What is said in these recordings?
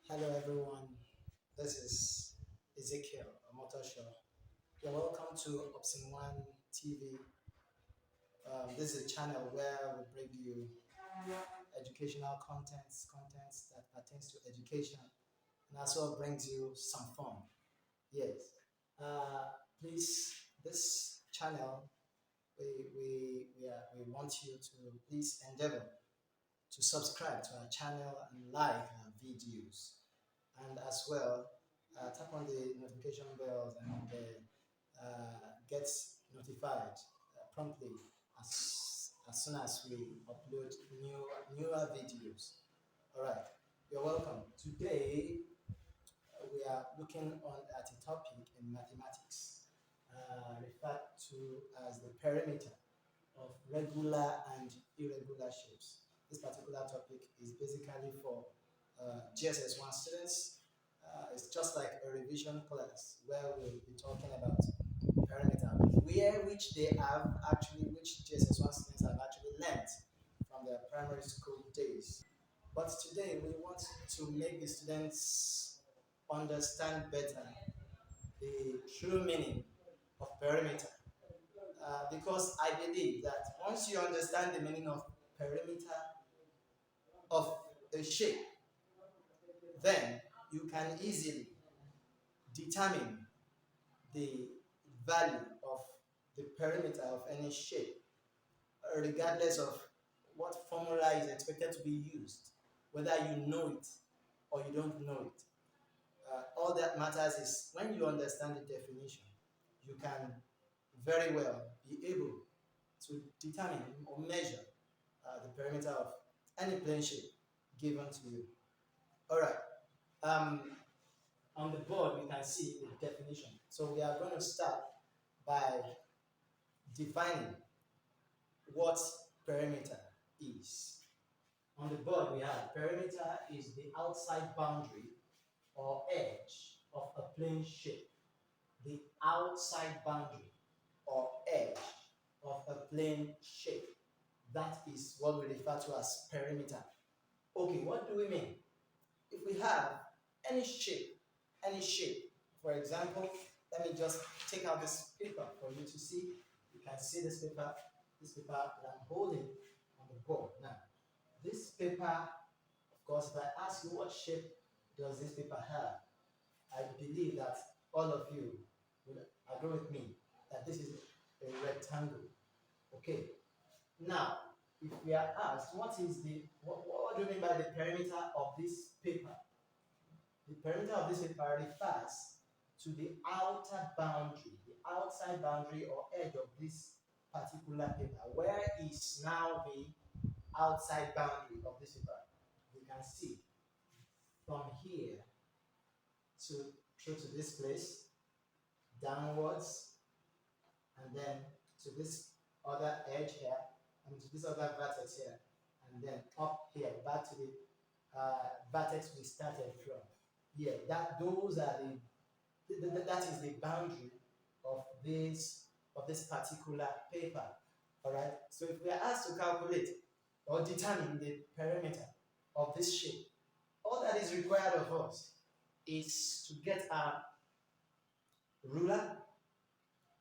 Hello everyone, this is Ezekiel Omotosho. You're welcome to Opsin One TV. This is a channel where we bring you educational contents that pertains to education, and also brings you some fun. Yes. Uh, Please, this channel, we want you to please endeavor to subscribe to our channel and like our videos, and as well tap on the notification bells and get notified promptly as soon as we upload newer videos. All right, you're welcome. Today we are looking on at a topic in mathematics referred to as the perimeter of regular and irregular shapes. This particular topic is basically for GSS1 students. It's just like a revision class where we'll be talking about perimeter, which they have actually, which GSS1 students have actually learned from their primary school days. But today we want to make the students understand better the true meaning of perimeter. Because I believe that once you understand the meaning of perimeter of a shape, then you can easily determine the value of the perimeter of any shape, regardless of what formula is expected to be used, whether you know it or you don't know it. All that matters is when you understand the definition, you can very well be able to determine or measure the perimeter of any plane shape given to you. All right. Um, on the board, we can see the definition. So we are going to start by defining what perimeter is. On the board, we have perimeter is the outside boundary or edge of a plane shape. The outside boundary or edge of a plane shape. That is what we refer to as perimeter. Okay, what do we mean? If we have any shape, for example, let me just take out this paper for you to see. You can see this paper that I'm holding on the board. Now, this paper, of course, if I ask you what shape does this paper have, I believe that all of you will agree with me that this is a rectangle. Okay. Now, if we are asked what do you mean by the perimeter of this paper? The perimeter of this paper refers to the outer boundary, the outside boundary or edge of this particular paper. Where is now the outside boundary of this paper? You can see from here to through to this place, downwards, and then to this other edge here, and to this other vertex here, and then up here, back to the vertex we started from. Yeah, those are that is the boundary of this particular paper. All right. So if we are asked to calculate or determine the perimeter of this shape, all that is required of us is to get our ruler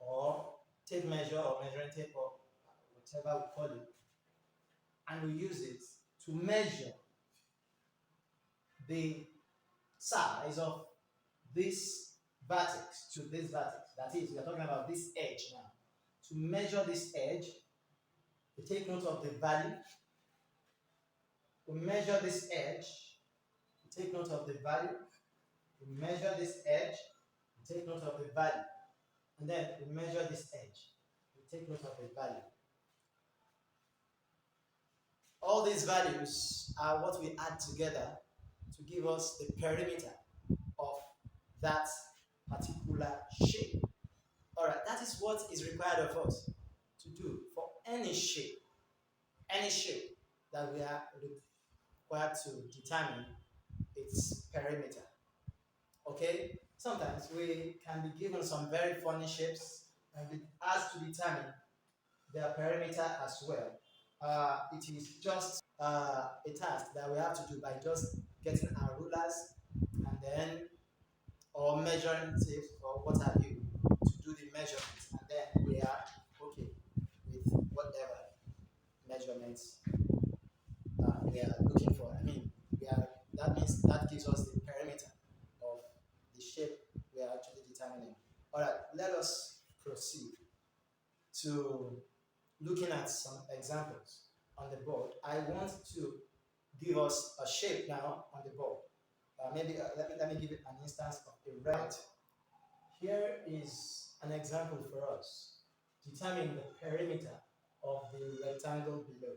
or tape measure or measuring tape or whatever we call it, and we use it to measure the size of this vertex to this vertex. That is, we are talking about this edge now. To measure this edge, we take note of the value. We measure this edge, we take note of the value. We measure this edge, we take note of the value. And then we measure this edge, we take note of the value. All these values are what we add together to give us the perimeter of that particular shape. All right, that is what is required of us to do for any shape that we are required to determine its perimeter. Okay, sometimes we can be given some very funny shapes and be asked to determine their perimeter as well. It is just a task that we have to do by just getting our rulers then, or measuring tape or what have you, to do the measurements, and then we are okay with whatever measurements we are looking for. I mean, that means that gives us the perimeter of the shape we are actually determining. All right, let us proceed to looking at some examples on the board. I want to give us a shape now on the board. Maybe let me give it an instance of a right. Here is an example for us. Determine the perimeter of the rectangle below.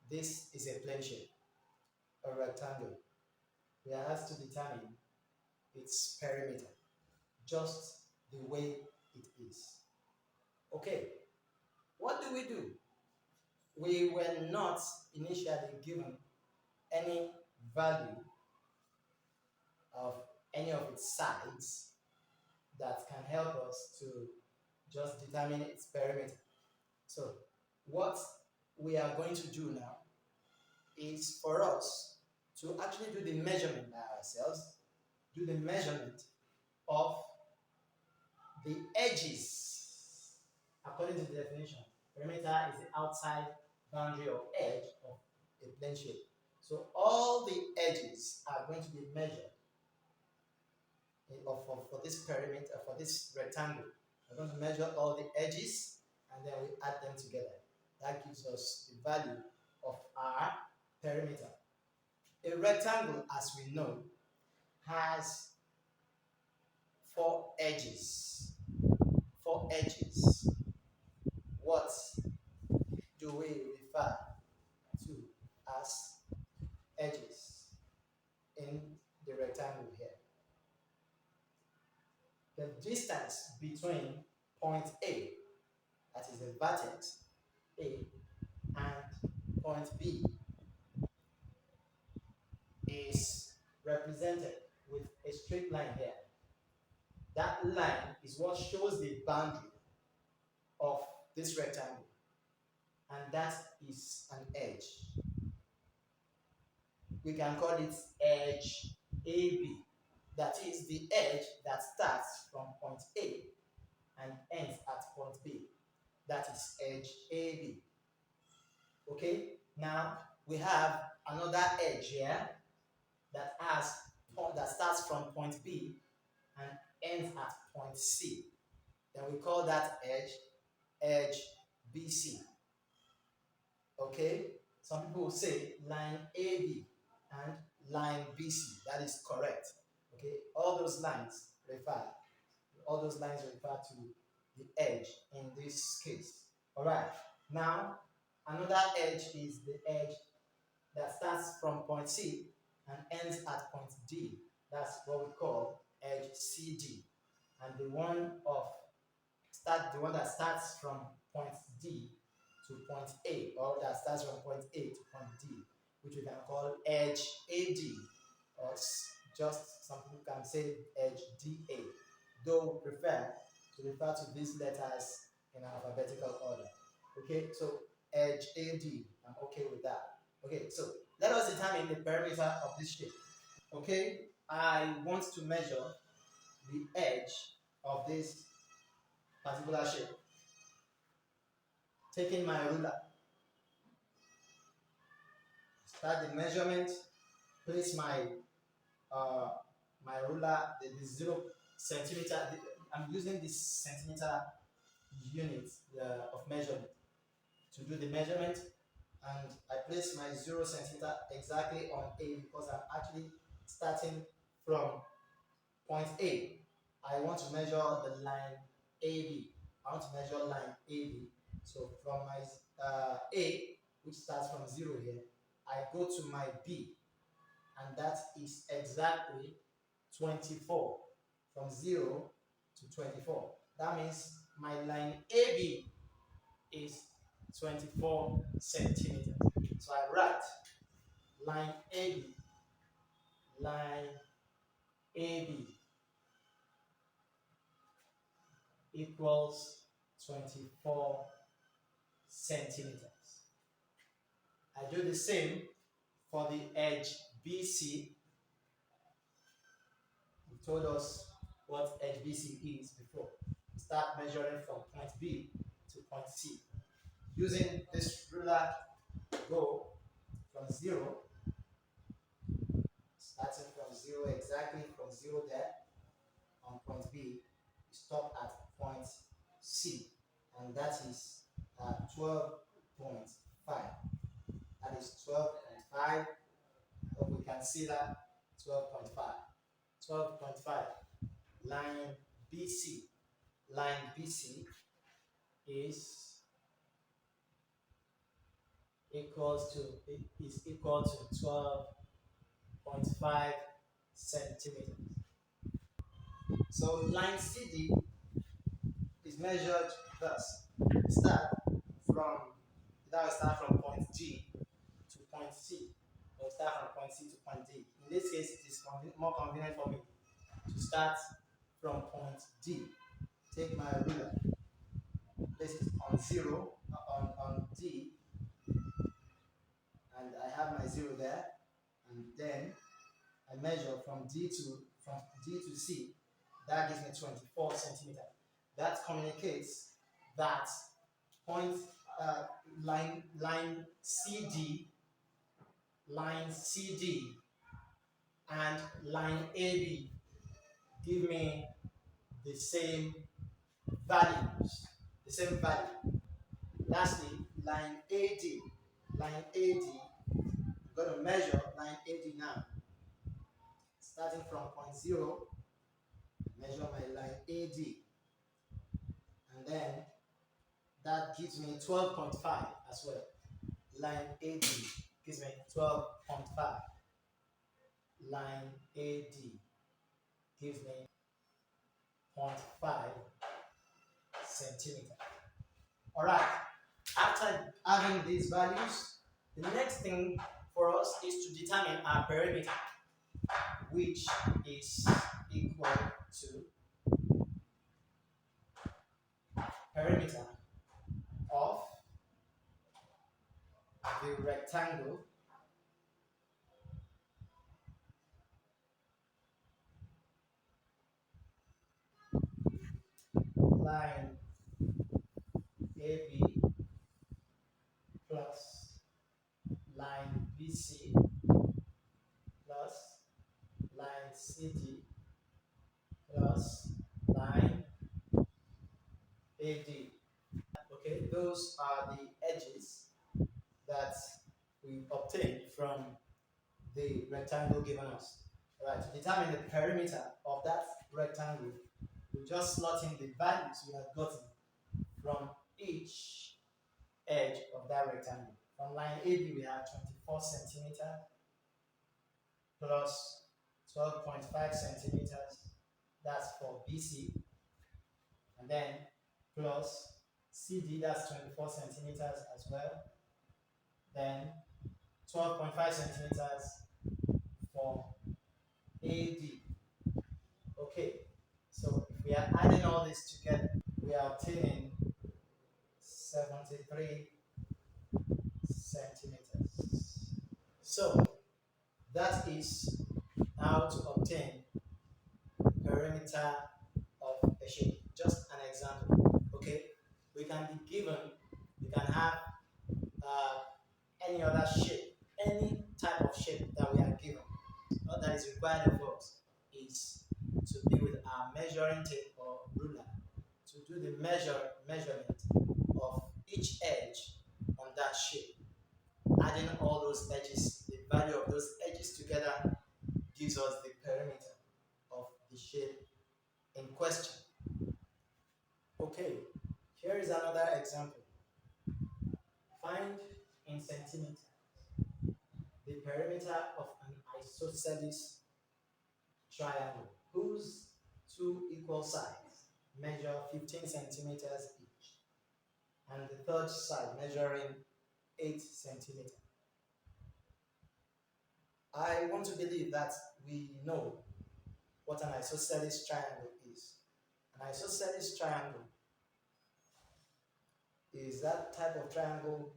This is a plane shape, a rectangle. We are asked to determine its perimeter, just the way it is. Okay, what do? We were not initially given any value of any of its sides that can help us to just determine its perimeter. So what we are going to do now is for us to actually do the measurement by ourselves, do the measurement of the edges according to the definition. Perimeter is the outside boundary or edge of a plane shape. So all the edges are going to be measured for this perimeter, for this rectangle. We're going to measure all the edges and then we add them together. That gives us the value of our perimeter. A rectangle, as we know, has four edges. Four edges. What do we refer to as edges in the rectangle here? The distance between point A, that is the vertex A, and point B is represented with a straight line here. That line is what shows the boundary of this rectangle, and that is an edge. We can call it edge AB. That is the edge that starts from point A and ends at point B. That is edge AB. Okay, now we have another edge here that starts from point B and ends at point C. Then we call that edge BC. Okay, some people will say line AB and line BC. That is correct. Okay, all those lines refer to the edge in this case. All right, now another edge is the edge that starts from point C and ends at point D. That's what we call edge CD. And the one that starts from point D to point A, or that starts from point A to point D, which we can call edge AD, or just some people can say edge DA, though we prefer to refer to these letters in alphabetical order. Okay, so edge AD, I'm okay with that. Okay, so let us determine the perimeter of this shape. Okay, I want to measure the edge of this particular shape. Taking my ruler, start the measurement, place my ruler, the 0 centimeter. I'm using this centimeter unit of measurement to do the measurement, and I place my 0 centimeter exactly on A because I'm actually starting from point A. I want to measure the line AB. I want to measure line AB. So from my A, which starts from 0 here, I go to my B, and that is exactly 24. From 0 to 24. That means my line AB is 24 centimeters. So I write line AB equals 24 centimeters. I do the same for the edge BC. told us what edge BC is before. Start measuring from point B to point C. Using this ruler, go from 0, starting from 0, exactly from 0 there on point B, you stop at point C, and that is 12.5. That is 12.5. Hope we can see that. 12.5. 12.5. Line BC. Line BC is equal to 12.5 centimeters. So line CD is measured thus. Start from start from point G to point C, or start from point C to point D. In this case, it is more convenient for me to start from point D. Take my ruler, place it on 0, on D, and I have my 0 there, and then I measure from D to C. That gives me 24 centimeters. That communicates that point line CD, and line AB give me the same values, the same value. Lastly, line AD, I'm going to measure line AD now. Starting from point 0, measure my line AD, and then that gives me 12.5 as well. Line AD gives me 12.5. Line AD gives me 0.5 centimeter. Alright, after having these values, the next thing for us is to determine our perimeter, which is equal to perimeter of the rectangle line AB plus line BC plus line CD plus line AD. Okay, those are the edges that we obtain from the rectangle given us. Right, to determine the perimeter of that rectangle, we just slot in the values we have gotten from each edge of that rectangle. From line AB, we have 24 centimeters plus 12.5 centimeters. That's for BC. And then plus CD, that's 24 centimeters as well. Then 12.5 centimeters for AD. Okay, so if we are adding all this together, we are obtaining 73 centimeters. So that is how to obtain the perimeter of a shape. Just an example. Okay, we can have any other shape, any type of shape that we are given. All that is required of us is to be with our measuring tape or ruler to do the measurement of each edge on that shape. Adding all those edges, the value of those edges together gives us the perimeter of the shape in question. Okay, here is another example. Find in centimeters the perimeter of an isosceles triangle whose two equal sides measure 15 centimeters each, and the third side measuring 8 centimeters. I want to believe that we know what an isosceles triangle is. An isosceles triangle is that type of triangle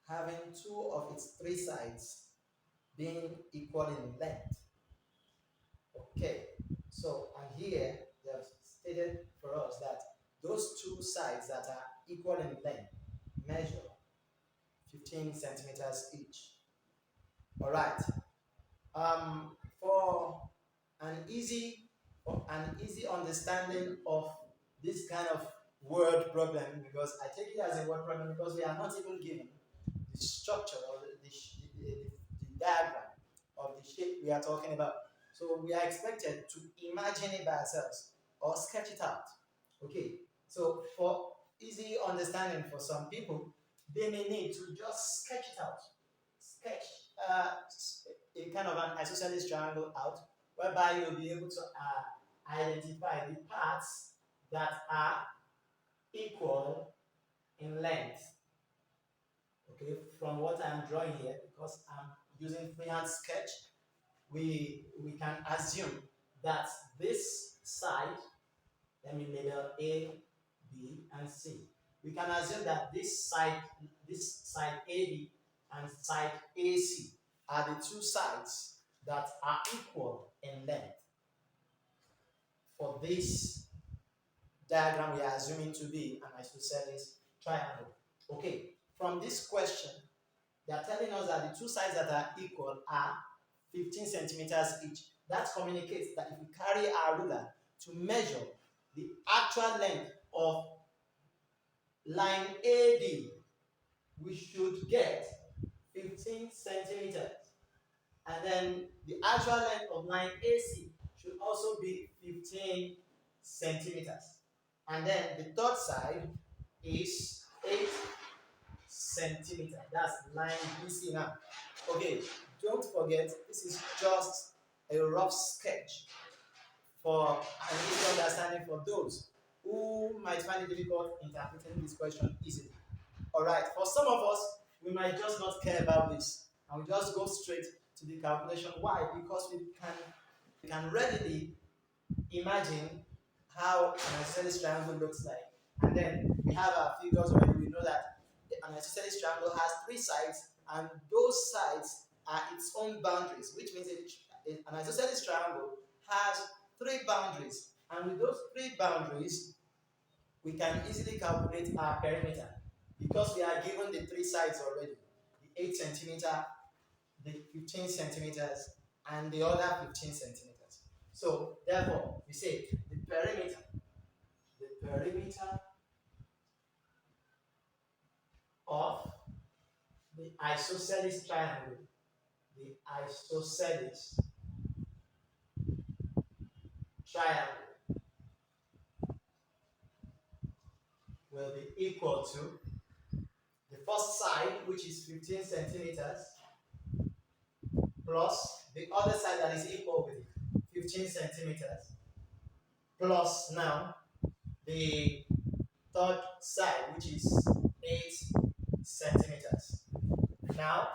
having two of its three sides being equal in length. Okay, So, and here they have stated for us that those two sides that are equal in length measure 15 centimeters each. All right. For an easy an easy understanding of this kind of word problem, because I take it as a word problem because we are not even given the structure or the diagram of the shape we are talking about. So we are expected to imagine it by ourselves or sketch it out. Okay, so for easy understanding for some people, they may need to just sketch it out. Sketch uh, a kind of an isosceles triangle out, whereby you'll be able to identify the parts that are equal in length. Okay, from what I'm drawing here, because I'm using freehand sketch, we can assume that this side, let me label A, B, and C. We can assume that this side AB and side AC are the two sides that are equal in length for this diagram we are assuming to be an isosceles triangle. Okay, from this question, they are telling us that the two sides that are equal are 15 centimeters each. That communicates that if we carry our ruler to measure the actual length of line AB, we should get 15 centimeters. And then the actual length of line AC should also be 15 centimeters. And then the third side is 8 centimeters. That's line BC now. Okay, don't forget, this is just a rough sketch for an easy understanding for those who might find it difficult interpreting this question easily. All right, for some of us, we might just not care about this and we just go straight to the calculation. Why? Because we can readily imagine how an isosceles triangle looks like. And then we have our figures already. We know that an isosceles triangle has three sides, and those sides are its own boundaries, which means an isosceles triangle has three boundaries. And with those three boundaries, we can easily calculate our perimeter because we are given the three sides already, the 8 centimeter, the 15 centimeters, and the other 15 centimeters. So therefore, we say the perimeter of the isosceles triangle, the isosceles triangle will be equal to the first side, which is 15 centimeters, plus the other side that is equal with it, 15 centimeters, plus now the third side, which is 8 centimeters. Now,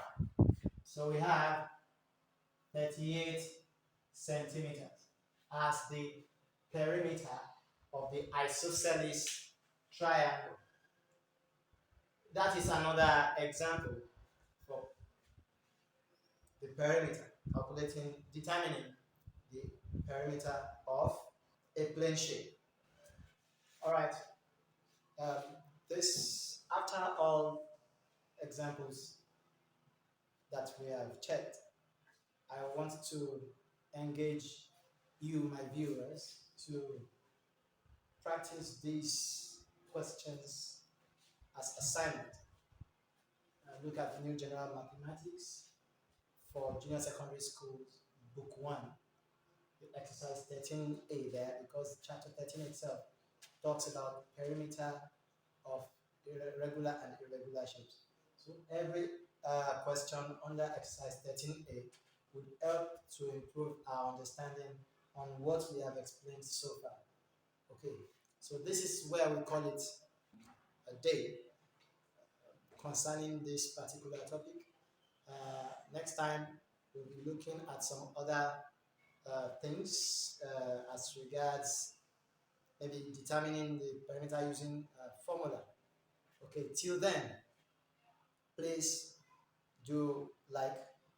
so we have 38 centimeters as the perimeter of the isosceles triangle. That is another example for the perimeter, determining the perimeter of a plane shape. All right. After all examples that we have checked, I want to engage you, my viewers, to practice these questions as assignment. Look at New General Mathematics for Junior Secondary Schools, Book 1, the exercise 13A there, because chapter 13 itself talks about perimeter of regular and irregular shapes. So every question under exercise 13A would help to improve our understanding on what we have explained so far. Okay, so this is where we call it a day concerning this particular topic. Next time, we'll be looking at some other things as regards maybe determining the perimeter using a formula. Okay, till then, please do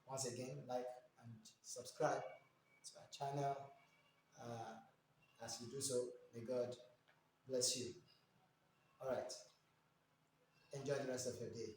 once again, like and subscribe to our channel. As you do so, may God bless you. All right. Enjoy the rest of your day.